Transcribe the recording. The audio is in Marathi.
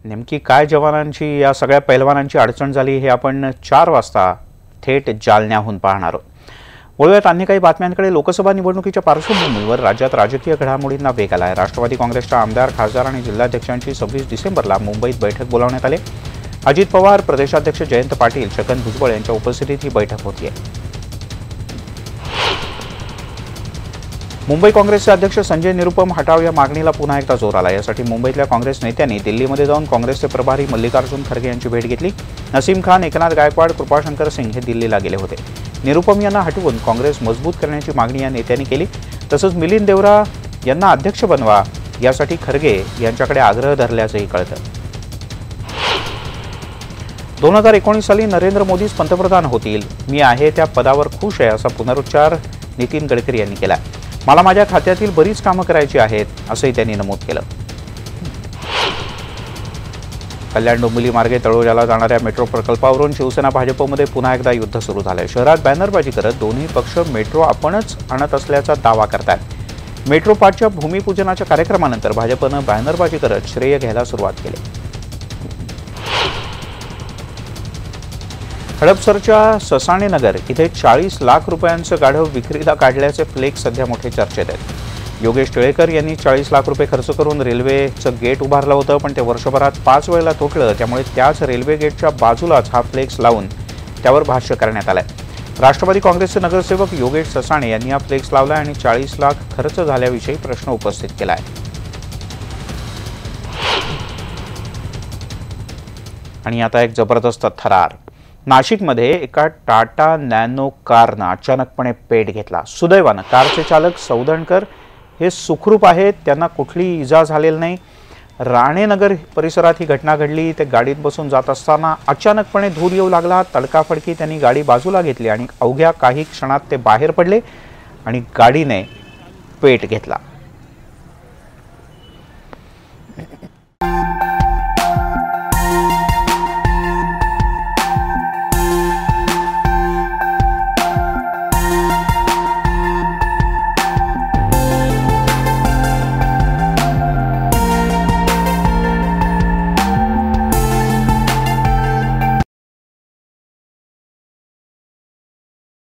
नेमकी काय जवानांची या सगळ्या पैलवानांची अडचण झाली हे आपण 4 वाजता थेट जालन्याहून पाहणार आहोत। वळूयात अन्य काही बातम्यांकडे। लोकसभा निवडणुकीच्या पार्श्वभूमीवर राज्यात राजकीय घडामोडींना वेग आला आहे। राष्ट्रवादी काँग्रेसच्या आमदार, खासदार आणि जिल्हाध्यक्षांची 26 डिसेंबरला मुंबईत बैठक बोलावण्यात आली। अजित पवार, प्रदेशाध्यक्ष जयंत पाटील, छगन भुजबळ यांच्या उपस्थितीत ही बैठक होती आहे। मुंबई काँग्रेसचे अध्यक्ष संजय निरुपम हटाव या मागणीला पुन्हा एकदा जोर आला। यासाठी मुंबईतल्या काँग्रेस नेत्यांनी दिल्लीमध्ये जाऊन काँग्रेसचे प्रभारी मल्लिकार्जुन खरगे यांची भेट घेतली। नसीम खान, एकनाथ गायकवाड, कृपाशंकर सिंग हे दिल्लीला गेले होते। निरुपम यांना हटवून काँग्रेस मजबूत करण्याची मागणी या नेत्यांनी केली। तसंच मिलिंद देवरा यांना अध्यक्ष बनवा यासाठी खरगे यांच्याकडे आग्रह धरल्याचंही कळतं। 2019 साली नरेंद्र मोदीच पंतप्रधान होतील, मी आहे त्या पदावर खुश आहे असा पुनरुच्चार नितीन गडकरी यांनी केला। मला माझ्या खात्यातील बरीच कामं करायची आहेत असंही त्यांनी नमूद केलं। कल्याण डोंबिवली मार्गे तळोजाला जाणाऱ्या मेट्रो प्रकल्पावरून शिवसेना भाजपमध्ये पुन्हा एकदा युद्ध सुरू झालंय। शहरात बॅनरबाजी करत दोन्ही पक्ष मेट्रो आपणच आणत असल्याचा दावा करतात। मेट्रो 5च्या भूमिपूजनाच्या कार्यक्रमानंतर भाजपनं बॅनरबाजी करत श्रेय घ्यायला सुरुवात केली। हडपसरच्या ससाणे नगर इथे 40 लाख रुपयांचं गाढव विक्रीला काढल्याचे फ्लेक्स सध्या मोठे चर्चेत आहेत। योगेश टिळेकर यांनी 40 लाख रुपये खर्च करून रेल्वेचं गेट उभारलं होतं, पण ते वर्षभरात 5 वेळेला तुटलं। त्यामुळे त्याच रेल्वे गेटच्या बाजूलाच हा फ्लेक्स लावून त्यावर भाष्य करण्यात आलंय। राष्ट्रवादी काँग्रेसचे नगरसेवक योगेश ससाणे यांनी हा फ्लेक्स लावला आणि 40 लाख खर्च झाल्याविषयी प्रश्न उपस्थित केला आहे। आणि आता एक जबरदस्त थरार। नाशिकमध्ये एका टाटा नॅनो कारनं अचानकपणे पेट घेतला। सुदैवानं कारचे चालक सौदणकर हे सुखरूप आहेत, त्यांना कुठलीही इजा झालेली नाही। राणेनगर परिसरात ही घटना घडली। ते गाडीत बसून जात असताना अचानकपणे धूर येऊ लागला। तडकाफडकी त्यांनी गाडी बाजूला घेतली आणि अवघ्या काही क्षणात ते बाहेर पडले आणि गाडीने पेट घेतला।